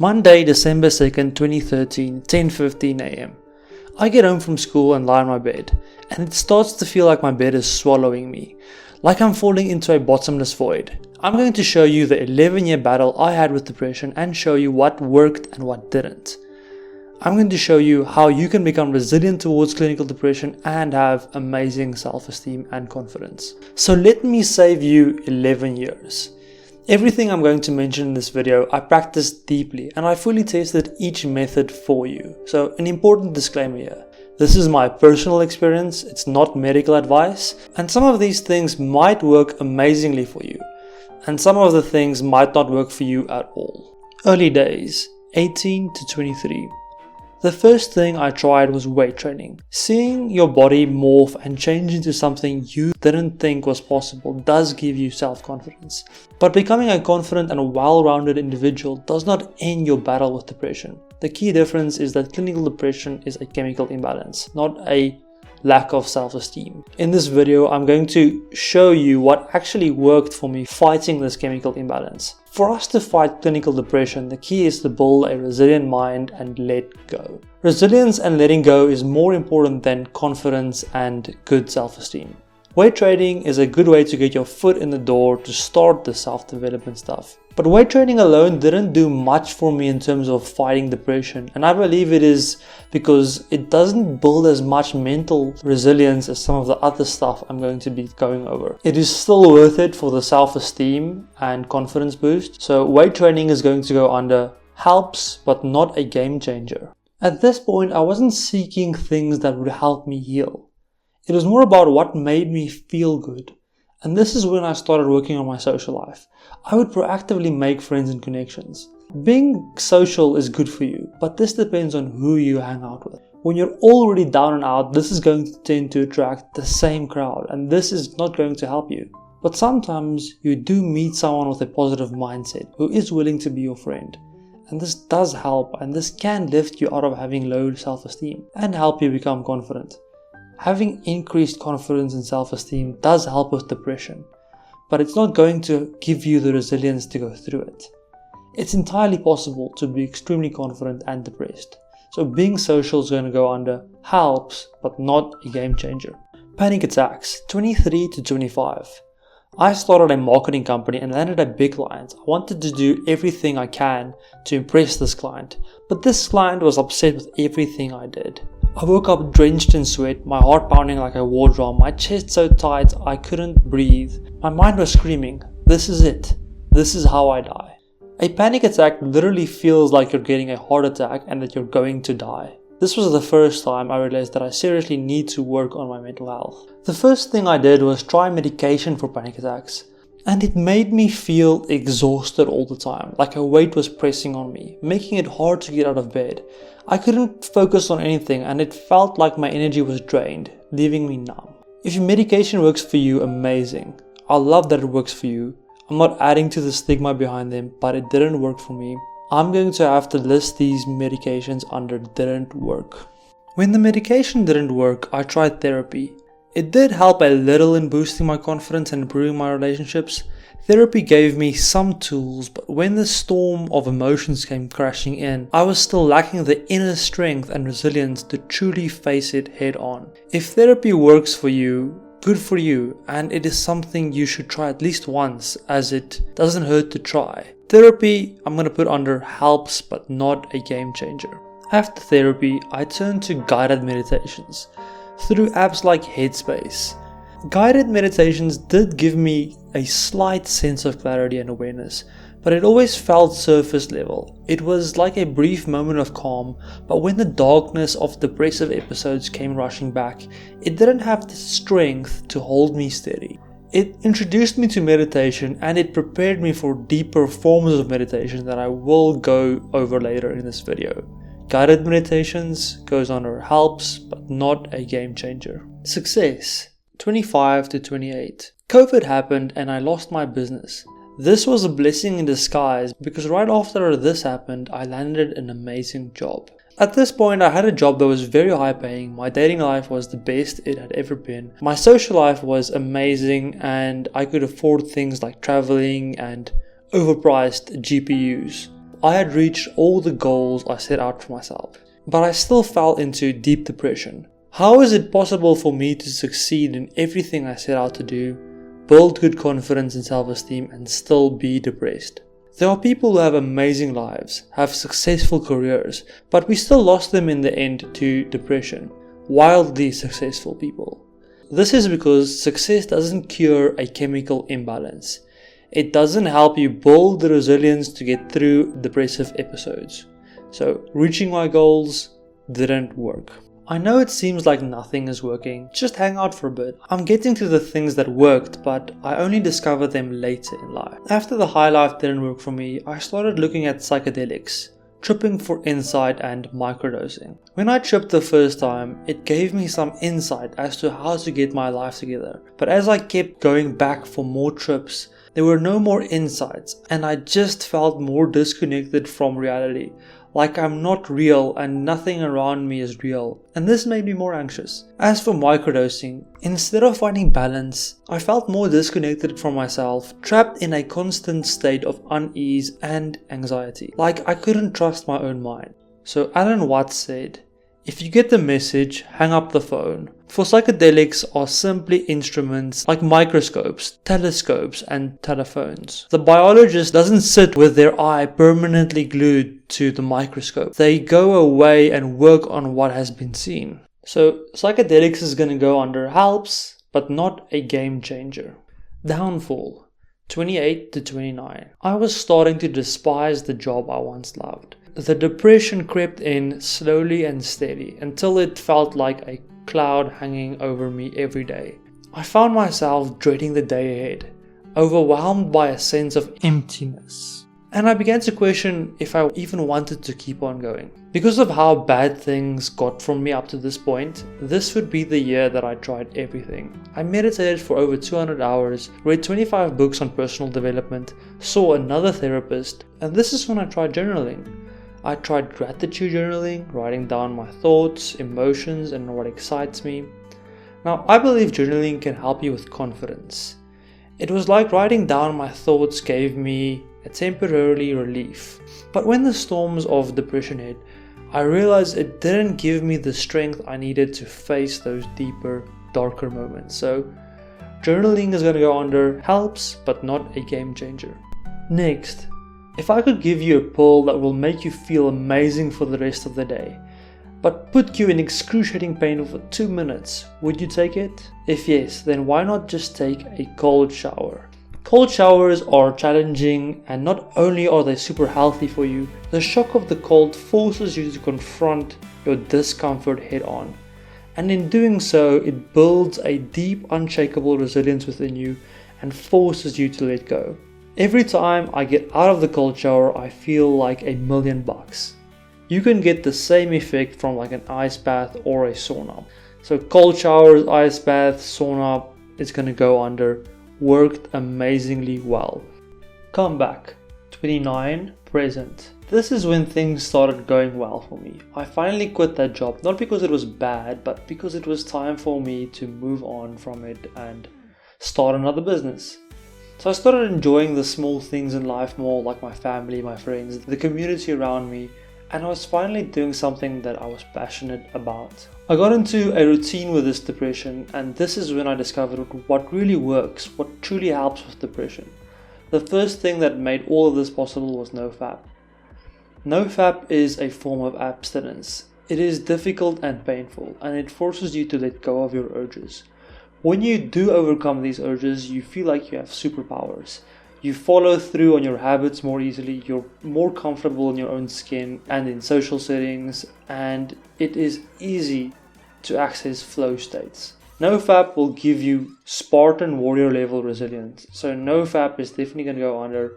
Monday, December 2nd, 2013, 10:15 am. I get home from school and lie on my bed, and it starts to feel like my bed is swallowing me, like I'm falling into a bottomless void. I'm going to show you the 11-year battle I had with depression and show you what worked and what didn't. I'm going to show you how you can become resilient towards clinical depression and have amazing self-esteem and confidence. So let me save you 11 years. Everything I'm going to mention in this video, I practiced deeply and I fully tested each method for you. So an important disclaimer here. This is my personal experience, it's not medical advice, and some of these things might work amazingly for you, and some of the things might not work for you at all. Early days, 18 to 23. The first thing I tried was weight training. Seeing your body morph and change into something you didn't think was possible does give you self-confidence. But becoming a confident and well-rounded individual does not end your battle with depression. The key difference is that clinical depression is a chemical imbalance, not a lack of self-esteem. In this video, I'm going to show you what actually worked for me fighting this chemical imbalance. For us to fight clinical depression, the key is to build a resilient mind and let go. Resilience and letting go is more important than confidence and good self-esteem. Weight training is a good way to get your foot in the door to start the self-development stuff. But weight training alone didn't do much for me in terms of fighting depression, and I believe it is because it doesn't build as much mental resilience as some of the other stuff I'm going to be going over. It is still worth it for the self-esteem and confidence boost, so weight training is going to go under helps but not a game changer. At this point, I wasn't seeking things that would help me heal. It was more about what made me feel good. And this is when I started working on my social life. I would proactively make friends and connections. Being social is good for you, but this depends on who you hang out with. When you're already down and out, this is going to tend to attract the same crowd, and this is not going to help you. But sometimes you do meet someone with a positive mindset who is willing to be your friend. And this does help, and this can lift you out of having low self-esteem and help you become confident. Having increased confidence and self-esteem does help with depression, but it's not going to give you the resilience to go through it. It's entirely possible to be extremely confident and depressed, so being social is going to go under helps, but not a game changer. Panic attacks, 23 to 25. I started a marketing company and landed a big client. I wanted to do everything I can to impress this client, but this client was upset with everything I did. I woke up drenched in sweat, my heart pounding like a war drum, my chest so tight I couldn't breathe. My mind was screaming, this is it. This is how I die. A panic attack literally feels like you're getting a heart attack and that you're going to die. This was the first time I realized that I seriously need to work on my mental health. The first thing I did was try medication for panic attacks. And it made me feel exhausted all the time, like a weight was pressing on me, making it hard to get out of bed. I couldn't focus on anything and it felt like my energy was drained, leaving me numb. If your medication works for you, amazing. I love that it works for you. I'm not adding to the stigma behind them, but it didn't work for me. I'm going to have to list these medications under didn't work. When the medication didn't work, I tried therapy. It did help a little in boosting my confidence and improving my relationships. Therapy gave me some tools, but when the storm of emotions came crashing in, I was still lacking the inner strength and resilience to truly face it head on. If therapy works for you, good for you, and it is something you should try at least once, as it doesn't hurt to try. Therapy, I'm going to put under helps, but not a game changer. After therapy, I turned to guided meditations through apps like Headspace. Guided meditations did give me a slight sense of clarity and awareness, but it always felt surface level. It was like a brief moment of calm, but when the darkness of depressive episodes came rushing back, it didn't have the strength to hold me steady. It introduced me to meditation and it prepared me for deeper forms of meditation that I will go over later in this video. Guided meditations goes under helps, but not a game changer. Success, 25 to 28. COVID happened and I lost my business. This was a blessing in disguise because right after this happened, I landed an amazing job. At this point, I had a job that was very high paying, my dating life was the best it had ever been, my social life was amazing, and I could afford things like traveling and overpriced GPUs. I had reached all the goals I set out for myself, but I still fell into deep depression. How is it possible for me to succeed in everything I set out to do, build good confidence and self-esteem, and still be depressed? There are people who have amazing lives, have successful careers, but we still lost them in the end to depression. Wildly successful people. This is because success doesn't cure a chemical imbalance. It doesn't help you build the resilience to get through depressive episodes. So, reaching my goals didn't work. I know it seems like nothing is working, just hang out for a bit. I'm getting to the things that worked, but I only discovered them later in life. After the high life didn't work for me, I started looking at psychedelics, tripping for insight and microdosing. When I tripped the first time, it gave me some insight as to how to get my life together. But as I kept going back for more trips, there were no more insights, and I just felt more disconnected from reality. Like I'm not real and nothing around me is real, and this made me more anxious. As for microdosing, instead of finding balance, I felt more disconnected from myself, trapped in a constant state of unease and anxiety, like I couldn't trust my own mind. So Alan Watts said, "If you get the message, hang up the phone." For psychedelics are simply instruments like microscopes, telescopes, and telephones. The biologist doesn't sit with their eye permanently glued to the microscope. They go away and work on what has been seen. So psychedelics is going to go under helps, but not a game changer. Downfall. 28 to 29. I was starting to despise the job I once loved. The depression crept in slowly and steady until it felt like a cloud hanging over me every day. I found myself dreading the day ahead, overwhelmed by a sense of emptiness. And I began to question if I even wanted to keep on going. Because of how bad things got from me up to this point, this would be the year that I tried everything. I meditated for over 200 hours, read 25 books on personal development, saw another therapist, and this is when I tried journaling. I tried gratitude journaling, writing down my thoughts, emotions, and what excites me. Now, I believe journaling can help you with confidence. It was like writing down my thoughts gave me a temporary relief. But when the storms of depression hit, I realized it didn't give me the strength I needed to face those deeper, darker moments. So, journaling is going to go under helps, but not a game changer. Next, if I could give you a pill that will make you feel amazing for the rest of the day, but put you in excruciating pain for 2 minutes, would you take it? If yes, then why not just take a cold shower? Cold showers are challenging, and not only are they super healthy for you, the shock of the cold forces you to confront your discomfort head on. And in doing so, it builds a deep, unshakable resilience within you and forces you to let go. Every time I get out of the cold shower, I feel like $1,000,000. You can get the same effect from like an ice bath or a sauna. So cold showers, ice bath, sauna, it's going to go under. Worked amazingly well. Comeback. 29, present. This is when things started going well for me. I finally quit that job, not because it was bad, but because it was time for me to move on from it and start another business. So I started enjoying the small things in life more, like my family, my friends, the community around me, and I was finally doing something that I was passionate about. I got into a routine with this depression, and this is when I discovered what really works, what truly helps with depression. The first thing that made all of this possible was NoFap. NoFap is a form of abstinence. It is difficult and painful, and it forces you to let go of your urges. When you do overcome these urges, you feel like you have superpowers. You follow through on your habits more easily, you're more comfortable in your own skin and in social settings, and it is easy to access flow states. NoFap will give you Spartan warrior level resilience. So NoFap is definitely going to go under.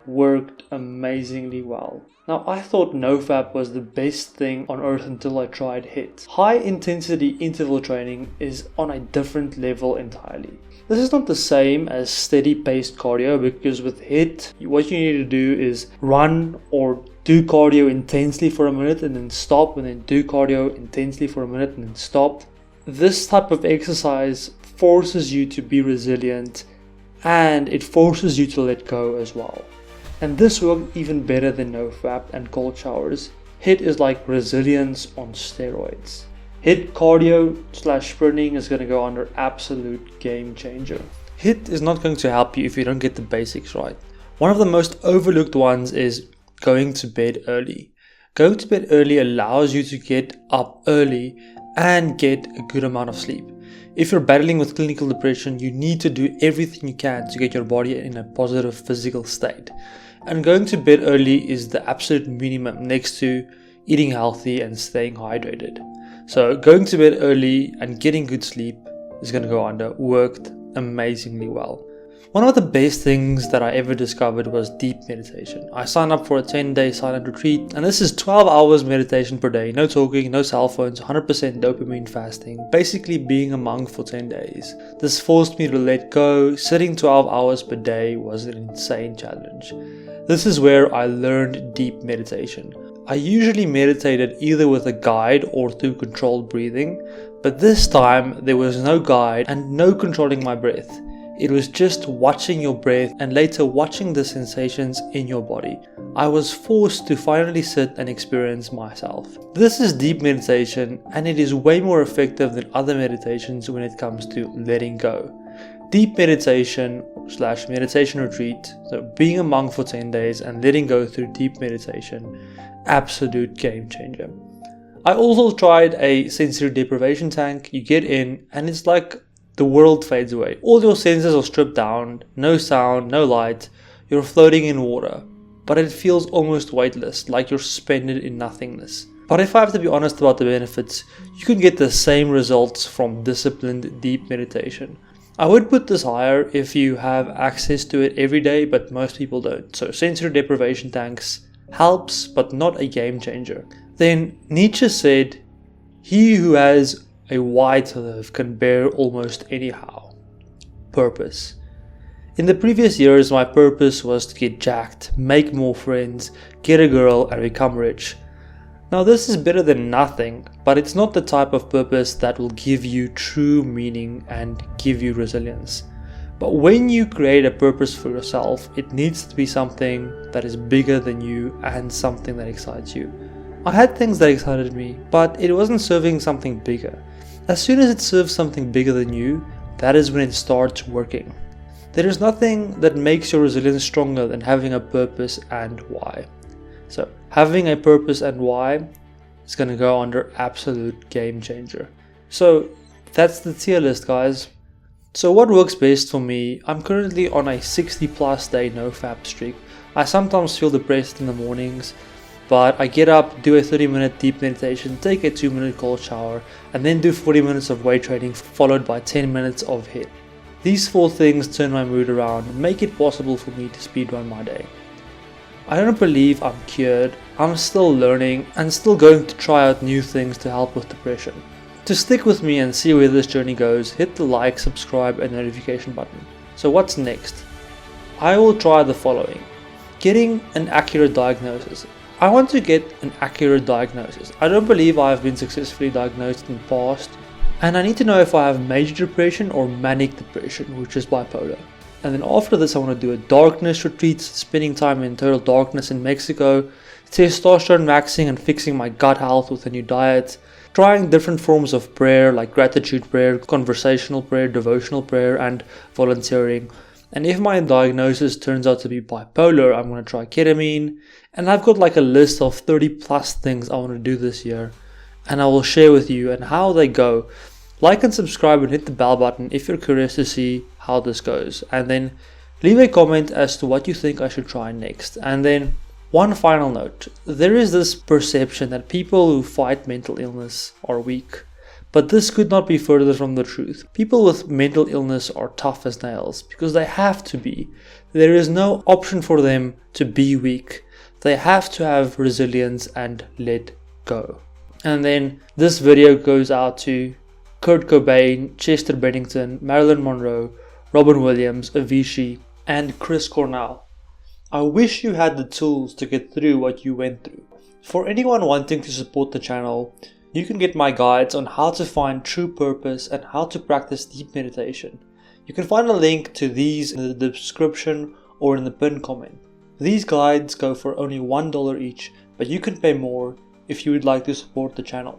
Worked amazingly well. Now, I thought NoFap was the best thing on earth until I tried HIIT. High intensity interval training is on a different level entirely. This is not the same as steady paced cardio, because with HIIT, what you need to do is run or do cardio intensely for a minute and then stop, and then do cardio intensely for a minute and then stop. This type of exercise forces you to be resilient, and it forces you to let go as well. And this worked even better than NoFap and cold showers. HIIT is like resilience on steroids. HIIT cardio/sprinting is going to go under absolute game changer. HIIT is not going to help you if you don't get the basics right. One of the most overlooked ones is going to bed early. Going to bed early allows you to get up early and get a good amount of sleep. If you're battling with clinical depression, you need to do everything you can to get your body in a positive physical state. And going to bed early is the absolute minimum next to eating healthy and staying hydrated. So going to bed early and getting good sleep is going to go under worked amazingly well. One of the best things that I ever discovered was deep meditation. I signed up for a 10-day silent retreat, and this is 12 hours meditation per day. No talking, no cell phones, 100% dopamine fasting, basically being a monk for 10 days. This forced me to let go. Sitting 12 hours per day was an insane challenge. This is where I learned deep meditation. I usually meditated either with a guide or through controlled breathing, but this time there was no guide and no controlling my breath. It was just watching your breath and later watching the sensations in your body. I was forced to finally sit and experience myself. This is deep meditation, and it is way more effective than other meditations when it comes to letting go. Deep meditation/meditation retreat, so being a monk for 10 days and letting go through deep meditation, absolute game changer. I also tried a sensory deprivation tank. You get in and it's like the world fades away. All your senses are stripped down, no sound, no light, you're floating in water, but it feels almost weightless, like you're suspended in nothingness. But if I have to be honest about the benefits, you can get the same results from disciplined deep meditation. I would put this higher if you have access to it every day, but most people don't. So sensory deprivation tanks helps, but not a game changer. Then Nietzsche said, "He who has a why to live can bear almost anyhow." Purpose. In the previous years, my purpose was to get jacked, make more friends, get a girl, and become rich. Now this is better than nothing, but it's not the type of purpose that will give you true meaning and give you resilience. But when you create a purpose for yourself, it needs to be something that is bigger than you and something that excites you. I had things that excited me, but it wasn't serving something bigger. As soon as it serves something bigger than you, that is when it starts working. There is nothing that makes your resilience stronger than having a purpose and why. So having a purpose and why is going to go under absolute game changer. So that's the tier list, guys. So what works best for me? I'm currently on a 60+ day NoFap streak. I sometimes feel depressed in the mornings, but I get up, do a 30-minute deep meditation, take a 2-minute cold shower, and then do 40 minutes of weight training followed by 10 minutes of HIIT. These 4 things turn my mood around and make it possible for me to speedrun my day. I don't believe I'm cured. I'm still learning and still going to try out new things to help with depression. To stick with me and see where this journey goes, hit the like, subscribe and notification button. So what's next? I will try the following. Getting an accurate diagnosis. I want to get an accurate diagnosis. I don't believe I have been successfully diagnosed in the past, and I need to know if I have major depression or manic depression, which is bipolar. And then after this, I want to do a darkness retreat, spending time in total darkness in Mexico, testosterone maxing and fixing my gut health with a new diet, trying different forms of prayer like gratitude prayer, conversational prayer, devotional prayer, and volunteering. And if my diagnosis turns out to be bipolar, I'm going to try ketamine. And I've got like a list of 30+ things I want to do this year, and I will share with you and how they go. Like and subscribe and hit the bell button if you're curious to see how this goes. And then leave a comment as to what you think I should try next. And then one final note. There is this perception that people who fight mental illness are weak. But this could not be further from the truth. People with mental illness are tough as nails because they have to be. There is no option for them to be weak. They have to have resilience and let go. And then this video goes out to Kurt Cobain, Chester Bennington, Marilyn Monroe, Robin Williams, Avicii, and Chris Cornell. I wish you had the tools to get through what you went through. For anyone wanting to support the channel, you can get my guides on how to find true purpose and how to practice deep meditation. You can find a link to these in the description or in the pinned comment. These guides go for only $1 each, but you can pay more if you would like to support the channel.